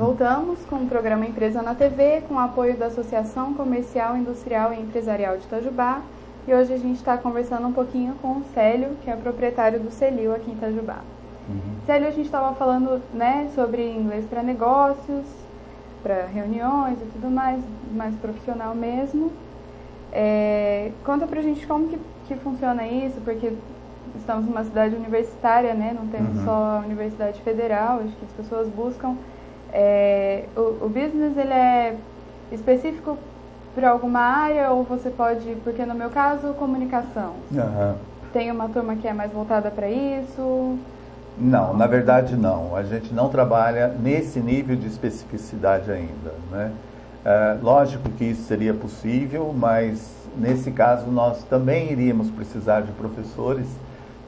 Voltamos com o programa Empresa na TV, com o apoio da Associação Comercial, Industrial e Empresarial de Itajubá. E hoje a gente está conversando um pouquinho com o Célio, que é proprietário do Celil aqui em Itajubá. Célio, a gente estava falando, né, sobre inglês para negócios, para reuniões e tudo mais profissional mesmo. Conta pra gente como que funciona isso, porque estamos numa cidade universitária, né, não temos só a Universidade Federal, acho que as pessoas buscam. O business, ele é específico para alguma área, ou você pode, porque no meu caso, comunicação. Tem uma turma que é mais voltada para isso? Não, na verdade não. A gente não trabalha nesse nível de especificidade ainda, né? Lógico que isso seria possível, mas nesse caso nós também iríamos precisar de professores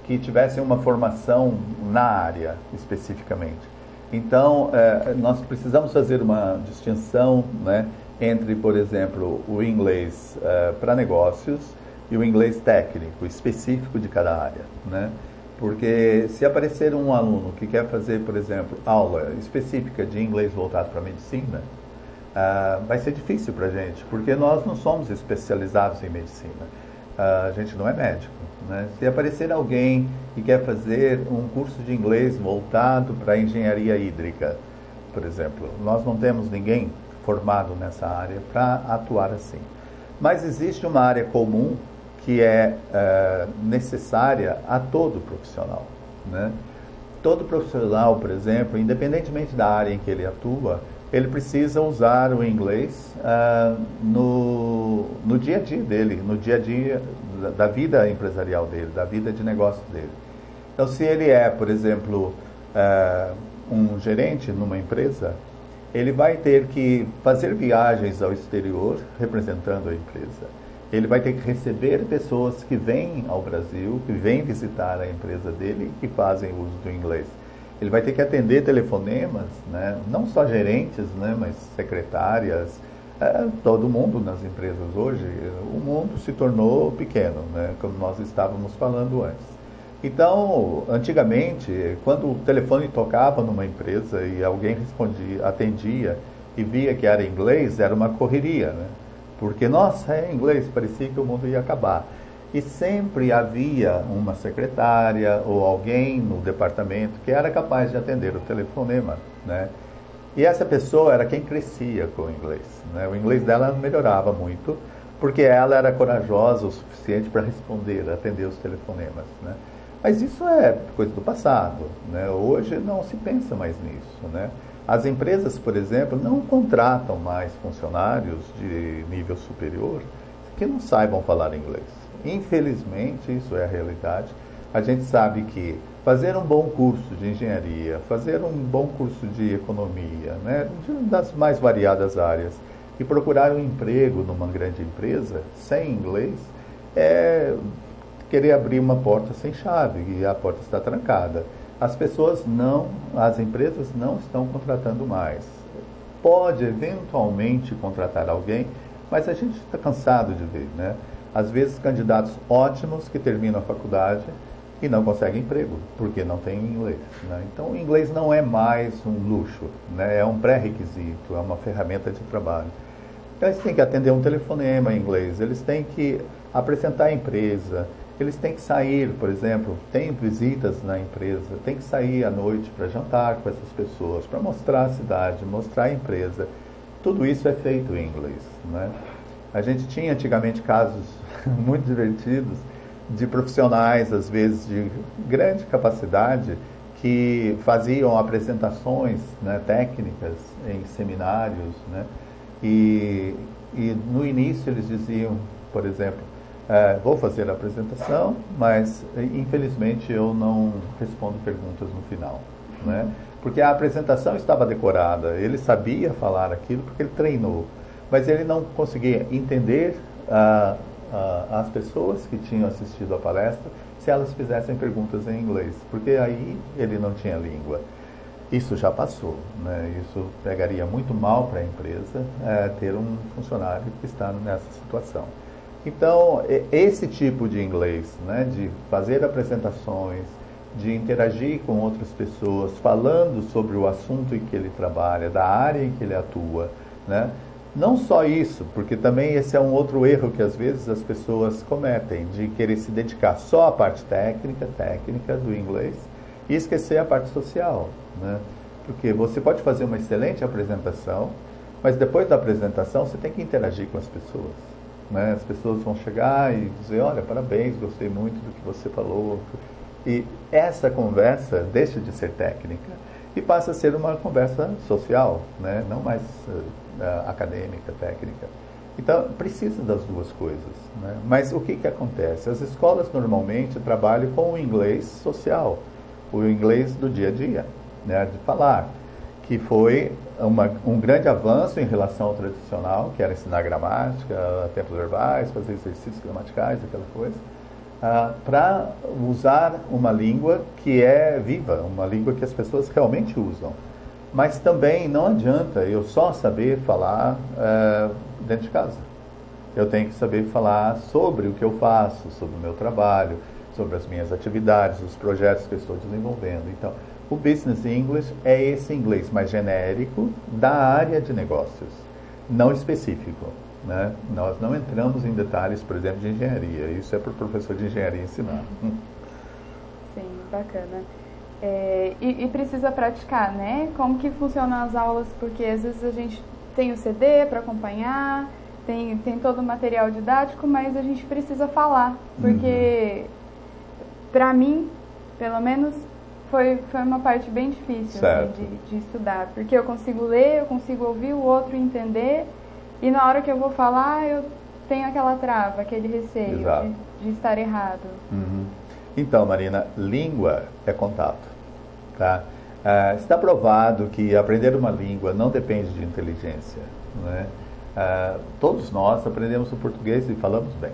que tivessem uma formação na área especificamente. Então, nós precisamos fazer uma distinção, né, entre, por exemplo, o inglês para negócios e o inglês técnico, específico de cada área, né? Porque se aparecer um aluno que quer fazer, por exemplo, aula específica de inglês voltado para a medicina, vai ser difícil para a gente, porque nós não somos especializados em medicina. A gente não é médico, né? Se aparecer alguém que quer fazer um curso de inglês voltado para a engenharia hídrica, por exemplo, nós não temos ninguém formado nessa área para atuar assim. Mas existe uma área comum que é necessária a todo profissional, né? Todo profissional, por exemplo, independentemente da área em que ele atua, ele precisa usar o inglês no dia a dia dele, no dia a dia da vida empresarial dele, da vida de negócio dele. Então, se ele é, por exemplo, um gerente numa empresa, ele vai ter que fazer viagens ao exterior representando a empresa. Ele vai ter que receber pessoas que vêm ao Brasil, que vêm visitar a empresa dele e que fazem uso do inglês. Ele vai ter que atender telefonemas, né? Não só gerentes, né, mas secretárias, todo mundo nas empresas hoje. O mundo se tornou pequeno, né, como nós estávamos falando antes. Então, antigamente, quando o telefone tocava numa empresa e alguém atendia e via que era inglês, era uma correria, né? Porque, nossa, é inglês, parecia que o mundo ia acabar. E sempre havia uma secretária ou alguém no departamento que era capaz de atender o telefonema, né? E essa pessoa era quem crescia com o inglês, né? O inglês dela não melhorava muito, porque ela era corajosa o suficiente para responder, atender os telefonemas, né? Mas isso é coisa do passado, né? Hoje não se pensa mais nisso, né? As empresas, por exemplo, não contratam mais funcionários de nível superior que não saibam falar inglês. Infelizmente, isso é a realidade. A gente sabe que fazer um bom curso de engenharia, fazer um bom curso de economia, né, das mais variadas áreas, e procurar um emprego numa grande empresa sem inglês, é querer abrir uma porta sem chave, e a porta está trancada. As empresas não estão contratando mais. Pode eventualmente contratar alguém, mas a gente está cansado de ver, né? Às vezes candidatos ótimos que terminam a faculdade e não conseguem emprego, porque não têm inglês, né? Então o inglês não é mais um luxo, né? É um pré-requisito, é uma ferramenta de trabalho. Então eles têm que atender um telefonema em inglês, eles têm que apresentar a empresa, eles têm que sair, por exemplo, tem visitas na empresa, tem que sair à noite para jantar com essas pessoas, para mostrar a cidade, mostrar a empresa. Tudo isso é feito em inglês, né? A gente tinha antigamente casos muito divertidos de profissionais, às vezes de grande capacidade, que faziam apresentações, né, técnicas em seminários, né? E no início eles diziam, por exemplo, vou fazer a apresentação, mas infelizmente eu não respondo perguntas no final, né? Porque a apresentação estava decorada, ele sabia falar aquilo porque ele treinou, mas ele não conseguia entender as pessoas que tinham assistido à palestra se elas fizessem perguntas em inglês, porque aí ele não tinha língua. Isso já passou, né? Isso pegaria muito mal para a empresa ter um funcionário que está nessa situação. Então, esse tipo de inglês, né, de fazer apresentações, de interagir com outras pessoas, falando sobre o assunto em que ele trabalha, da área em que ele atua, né? Não só isso, porque também esse é um outro erro que às vezes as pessoas cometem, de querer se dedicar só à parte técnica do inglês e esquecer a parte social, né? Porque você pode fazer uma excelente apresentação, mas depois da apresentação você tem que interagir com as pessoas, né? As pessoas vão chegar e dizer, olha, parabéns, gostei muito do que você falou. E essa conversa deixa de ser técnica e passa a ser uma conversa social, né? Não mais acadêmica, técnica. Então, precisa das duas coisas, né? Mas o que acontece? As escolas normalmente trabalham com o inglês social, o inglês do dia a dia, né? De falar, que foi um grande avanço em relação ao tradicional, que era ensinar gramática, tempos verbais, fazer exercícios gramaticais, aquela coisa, para usar uma língua que é viva, uma língua que as pessoas realmente usam. Mas também não adianta eu só saber falar dentro de casa. Eu tenho que saber falar sobre o que eu faço, sobre o meu trabalho, sobre as minhas atividades, os projetos que eu estou desenvolvendo. Então, o Business English é esse inglês mais genérico da área de negócios, não específico, né? Nós não entramos em detalhes, por exemplo, de engenharia. Isso é para o professor de engenharia ensinar. Sim, bacana. E precisa praticar, né? Como que funcionam as aulas, porque às vezes a gente tem o CD para acompanhar, tem todo o material didático, mas a gente precisa falar, porque para mim, pelo menos, foi uma parte bem difícil assim, de estudar, porque eu consigo ler, eu consigo ouvir o outro entender, e na hora que eu vou falar, eu tenho aquela trava, aquele receio de estar errado. Então, Marina, língua é contato. Tá? Está provado que aprender uma língua não depende de inteligência, né? Todos nós aprendemos o português e falamos bem,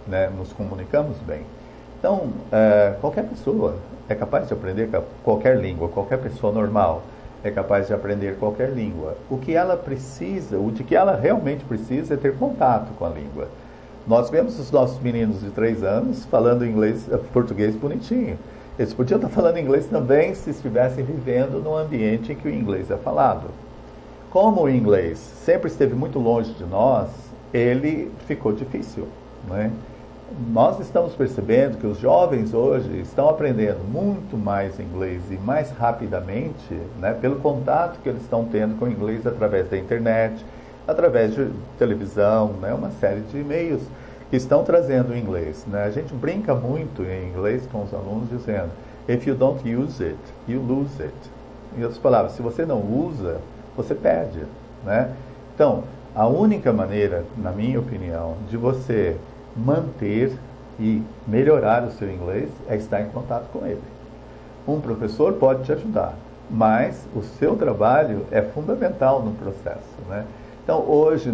né? Nos comunicamos bem. Então, qualquer pessoa é capaz de aprender qualquer língua, qualquer pessoa normal é capaz de aprender qualquer língua. O que ela precisa, o de que ela realmente precisa é ter contato com a língua. Nós vemos os nossos meninos de 3 anos falando português bonitinho. Eles podiam estar falando inglês também se estivessem vivendo num ambiente em que o inglês é falado. Como o inglês sempre esteve muito longe de nós, ele ficou difícil, né? Nós estamos percebendo que os jovens hoje estão aprendendo muito mais inglês e mais rapidamente, né, pelo contato que eles estão tendo com o inglês através da internet, através de televisão, né, uma série de meios que estão trazendo o inglês, né? A gente brinca muito em inglês com os alunos dizendo, if you don't use it, you lose it. Em outras palavras, se você não usa, você perde, né? Então, a única maneira, na minha opinião, de você manter e melhorar o seu inglês é estar em contato com ele. Um professor pode te ajudar, mas o seu trabalho é fundamental no processo, né? Então, hoje,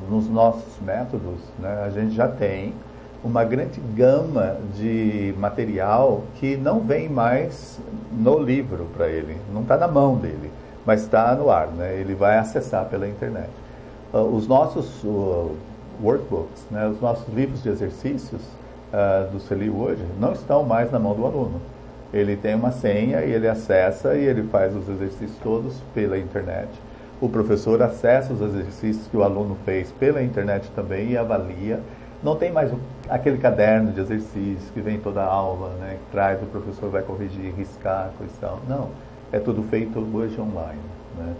nos nossos métodos, né, a gente já tem uma grande gama de material que não vem mais no livro para ele, não está na mão dele, mas está no ar, né? Ele vai acessar pela internet. Os nossos workbooks, né, os nossos livros de exercícios do CELIU hoje, não estão mais na mão do aluno. Ele tem uma senha e ele acessa e ele faz os exercícios todos pela internet. O professor acessa os exercícios que o aluno fez pela internet também e avalia. Não tem mais aquele caderno de exercícios que vem toda a aula, né, que traz, o professor vai corrigir, riscar, coisa e tal. Não, é tudo feito hoje online, né?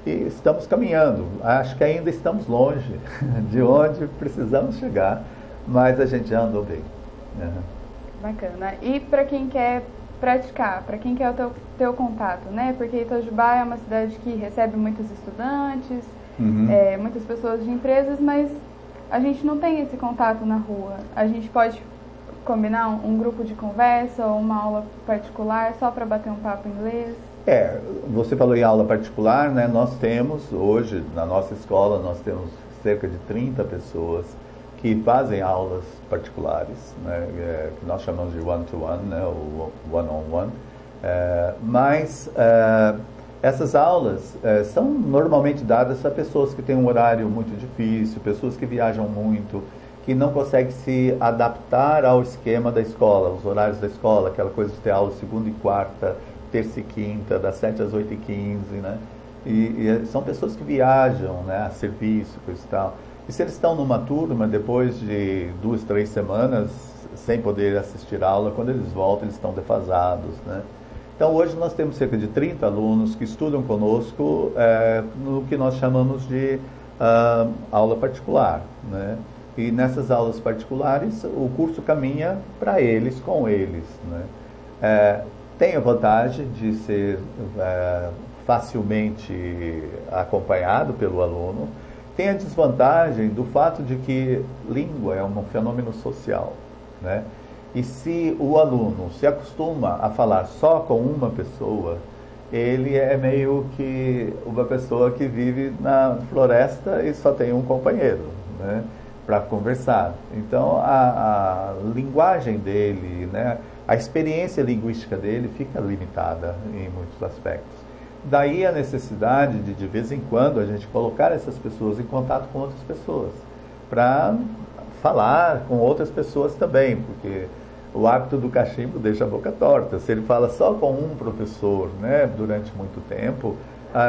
E estamos caminhando. Acho que ainda estamos longe de onde precisamos chegar, mas a gente já andou bem. Bacana. E para quem quer praticar, para quem quer o teu contato, né? Porque Itajubá é uma cidade que recebe muitos estudantes, muitas pessoas de empresas, mas a gente não tem esse contato na rua. A gente pode combinar um grupo de conversa ou uma aula particular só para bater um papo em inglês? Você falou em aula particular, né? Nós temos hoje, na nossa escola, nós temos cerca de 30 pessoas que fazem aulas particulares, né, que nós chamamos de one-to-one, né, ou one-on-one, mas essas aulas são normalmente dadas a pessoas que têm um horário muito difícil, pessoas que viajam muito, que não consegue se adaptar ao esquema da escola, os horários da escola, aquela coisa de ter aula segunda e quarta, terça e quinta, das 7 às 8h15, né? E são pessoas que viajam, né, a serviço, coisa e tal. E se eles estão numa turma, depois de 2, 3 semanas, sem poder assistir a aula, quando eles voltam, eles estão defasados, né? Então, hoje nós temos cerca de 30 alunos que estudam conosco no que nós chamamos de aula particular, né? E nessas aulas particulares, o curso caminha para eles, com eles, né? Tem a vantagem de ser facilmente acompanhado pelo aluno. Tem a desvantagem do fato de que língua é um fenômeno social, né? E se o aluno se acostuma a falar só com uma pessoa, ele é meio que uma pessoa que vive na floresta e só tem um companheiro, né, para conversar. Então, a linguagem dele, né, a experiência linguística dele fica limitada em muitos aspectos. Daí a necessidade de vez em quando, a gente colocar essas pessoas em contato com outras pessoas, para falar com outras pessoas também, porque o hábito do cachimbo deixa a boca torta. Se ele fala só com um professor, né, durante muito tempo,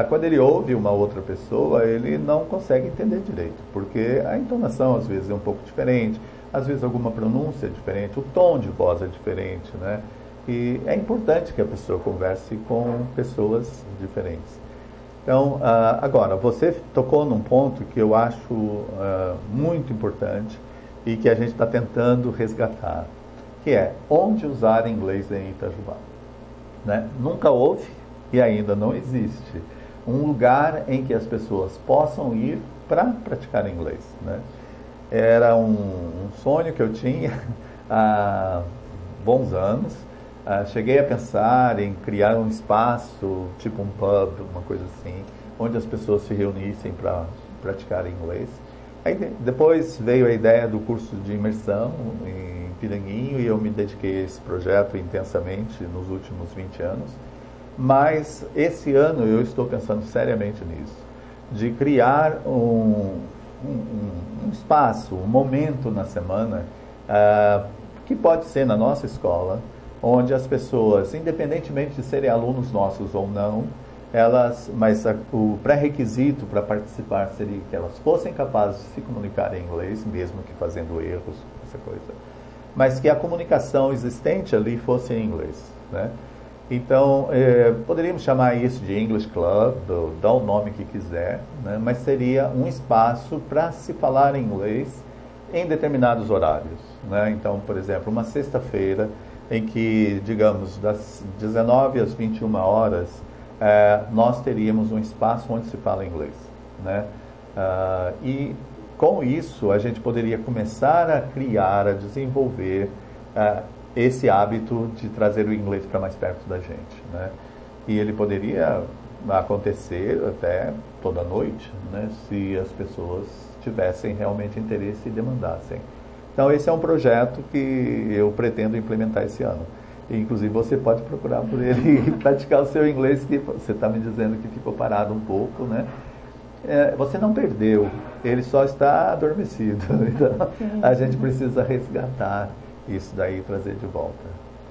quando ele ouve uma outra pessoa, ele não consegue entender direito, porque a entonação às vezes é um pouco diferente, às vezes alguma pronúncia é diferente, o tom de voz é diferente, né? E é importante que a pessoa converse com pessoas diferentes. Então, agora, você tocou num ponto que eu acho muito importante e que a gente está tentando resgatar, que é onde usar inglês em Itajubá, né? Nunca houve e ainda não existe um lugar em que as pessoas possam ir para praticar inglês, né? Era um sonho que eu tinha há bons anos. Cheguei a pensar em criar um espaço, tipo um pub, uma coisa assim, onde as pessoas se reunissem para praticar inglês. Aí depois veio a ideia do curso de imersão em Piranguinho e eu me dediquei a esse projeto intensamente nos últimos 20 anos. Mas esse ano eu estou pensando seriamente nisso, de criar um espaço, um momento na semana, que pode ser na nossa escola, onde as pessoas, independentemente de serem alunos nossos ou não, mas o pré-requisito para participar seria que elas fossem capazes de se comunicar em inglês, mesmo que fazendo erros, essa coisa, mas que a comunicação existente ali fosse em inglês, né? Então, poderíamos chamar isso de English Club, dá o nome que quiser, né? Mas seria um espaço para se falar em inglês em determinados horários, né? Então, por exemplo, uma sexta-feira em que, digamos, das 19 às 21 horas, nós teríamos um espaço onde se fala inglês, né? E com isso a gente poderia começar a criar, a desenvolver esse hábito de trazer o inglês para mais perto da gente, né? E ele poderia acontecer até toda noite, né, se as pessoas tivessem realmente interesse e demandassem. Então esse é um projeto que eu pretendo implementar esse ano. E, inclusive você pode procurar por ele e praticar o seu inglês, que você está me dizendo que ficou parado um pouco, né? Você não perdeu, ele só está adormecido. Então a gente precisa resgatar isso daí e trazer de volta.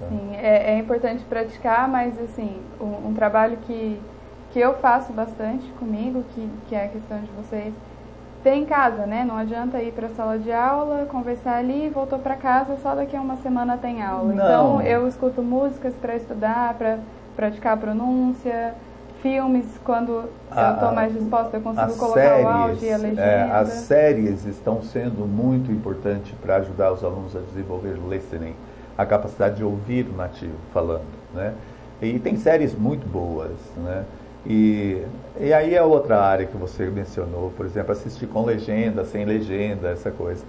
Tá? Sim, é importante praticar, mas assim, um trabalho que eu faço bastante comigo, que é a questão de você ter em casa, né? Não adianta ir para a sala de aula, conversar ali, voltou para casa, só daqui a uma semana tem aula. Não. Então eu escuto músicas para estudar, para praticar a pronúncia, filmes, quando eu estou mais disposta, eu consigo colocar o áudio e a legenda. As séries estão sendo muito importantes para ajudar os alunos a desenvolver o listening, a capacidade de ouvir o nativo falando, né? E tem séries muito boas, né? E aí é outra área que você mencionou, por exemplo, assistir com legenda, sem legenda, essa coisa.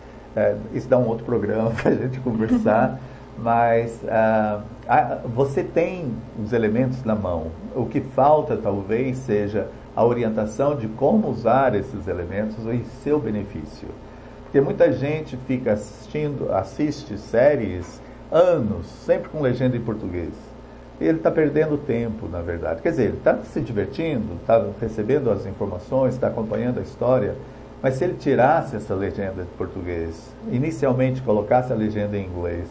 Isso dá um outro programa para a gente conversar. Mas você tem os elementos na mão. O que falta talvez seja a orientação de como usar esses elementos em seu benefício. Porque muita gente fica assiste séries anos, sempre com legenda em português. E ele está perdendo tempo, na verdade. Quer dizer, ele está se divertindo, está recebendo as informações, está acompanhando a história, Mas se ele tirasse essa legenda de português, inicialmente colocasse a legenda em inglês,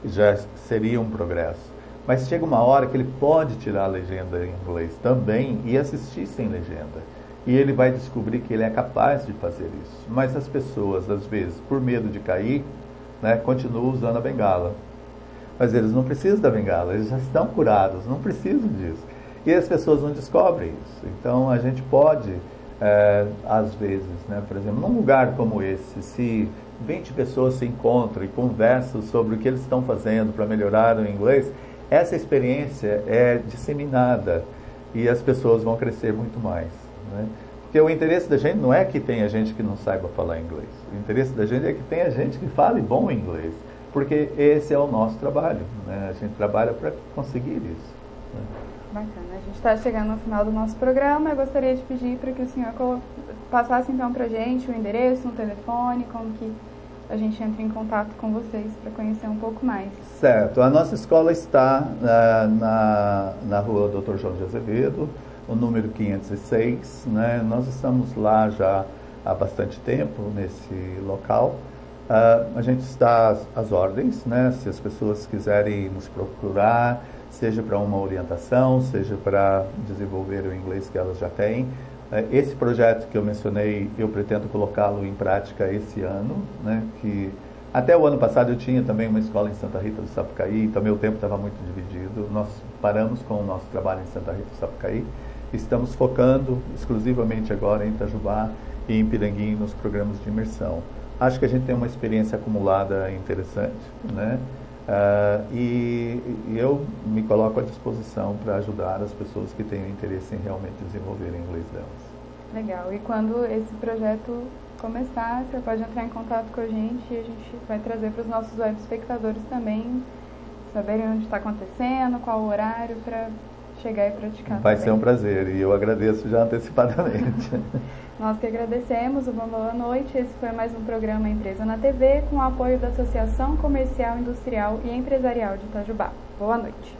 já seria um progresso. Mas chega uma hora que ele pode tirar a legenda em inglês também e assistir sem legenda. E ele vai descobrir que ele é capaz de fazer isso. Mas as pessoas, às vezes, por medo de cair, né, continuam usando a bengala. Mas eles não precisam da bengala, eles já estão curados, não precisam disso. E as pessoas não descobrem isso. Então a gente pode, às vezes, né, por exemplo, num lugar como esse, se 20 pessoas se encontram e conversam sobre o que eles estão fazendo para melhorar o inglês, essa experiência é disseminada e as pessoas vão crescer muito mais. Né? Porque o interesse da gente não é que tenha gente que não saiba falar inglês. O interesse da gente é que tenha gente que fale bom inglês. Porque esse é o nosso trabalho. Né? A gente trabalha para conseguir isso. Né? Bacana. A gente está chegando no final do nosso programa. Eu gostaria de pedir para que o senhor passasse então para a gente o endereço, um telefone, como que a gente entra em contato com vocês para conhecer um pouco mais. Certo. A nossa escola está na rua Dr. João de Azevedo, o número 506. Né? Nós estamos lá já há bastante tempo, nesse local. A gente está às ordens, né? Se as pessoas quiserem nos procurar, seja para uma orientação, seja para desenvolver o inglês que elas já têm. Esse projeto que eu mencionei, eu pretendo colocá-lo em prática esse ano, né? Que até o ano passado eu tinha também uma escola em Santa Rita do Sapucaí, então meu tempo estava muito dividido. Nós paramos com o nosso trabalho em Santa Rita do Sapucaí, estamos focando exclusivamente agora em Itajubá e em Piranguinho nos programas de imersão. Acho que a gente tem uma experiência acumulada interessante, né? E eu me coloco à disposição para ajudar as pessoas que tenham interesse em realmente desenvolver o inglês delas. Legal. E quando esse projeto começar, você pode entrar em contato com a gente e a gente vai trazer para os nossos web espectadores também saberem onde está acontecendo, qual o horário para chegar e praticar. Vai ser um prazer e eu agradeço já antecipadamente. Nós que agradecemos, uma boa noite. Esse foi mais um programa Empresa na TV, com o apoio da Associação Comercial, Industrial e Empresarial de Itajubá. Boa noite.